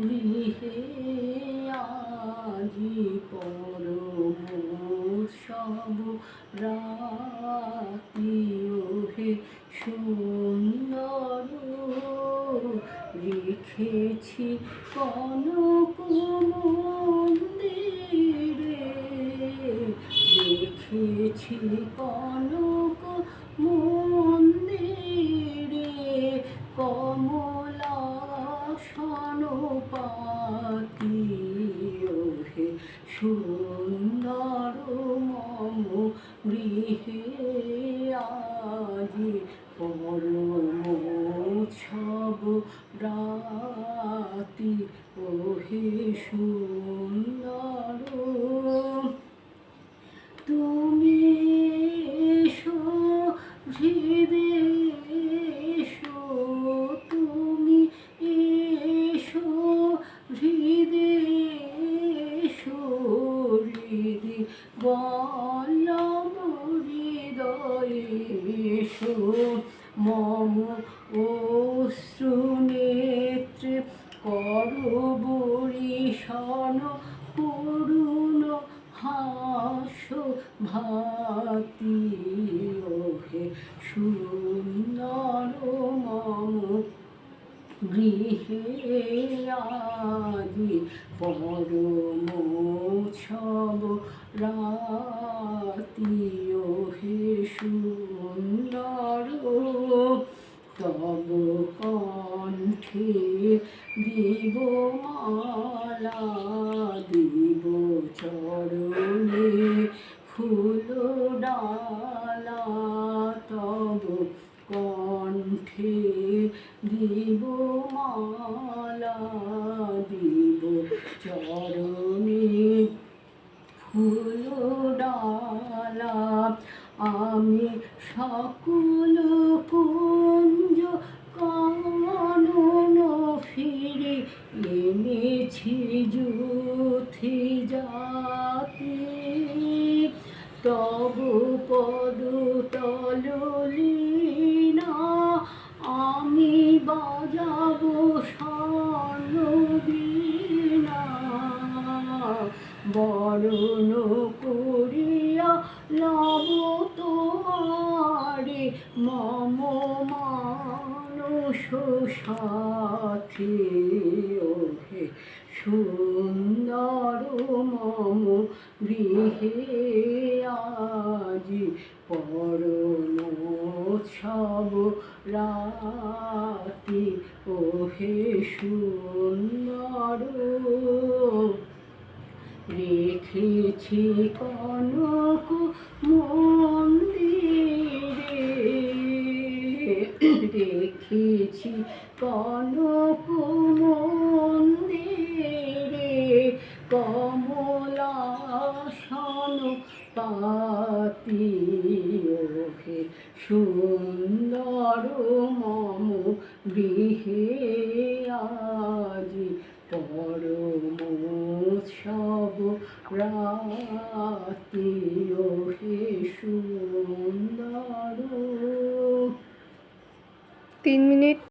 গৃহে আজি পরম উৎসব রাতি ওহে সুন্দর রেখেছি কনক মন্দিরে, রেখেছি কনক মন্দিরে কমলাসন পাতি ওহে সুন্দর মম গৃহে আজি পরম উৎসব রাতি ওহে সুন্দর। তুমি এসো হৃদে এসো, তুমি এসো হৃদে এসো, হৃদে বল্লভ হৃদয়ে এসো মম অশ্রু নেত্রে করবরিশন করুণ হাস্য ভাতি ওহে সুন্দর মম গৃহে আজি পরম উৎসব রাতি ওহে সুন্দর। তব কণ্ঠে দিব মালা, দিব চরণে ফুল ডালা, তব কণ্ঠে দিব মালা, দিব চরণে ফুল ডালা। আমি সকল কুঞ্জ কানন ফিরে এনেছি যুথি জাতি, তব পদ তললীনা আমি বাজাব স্বর্ণবীণা, বরণ করিয়া লব তোমারে মম মানস সাথী ওহে সুন্দর মম গৃহে আজি পরম উৎসব রাতি ওহে সুন্দর। রেখেছি কনক মন্দিরে, রেখেছি কনক মন্দিরে কমলাসন পাতি ওহে সুন্দর মম গৃহে আজি পরম উৎসব রাতি ওহে সুন্দর। 3 মিনিট।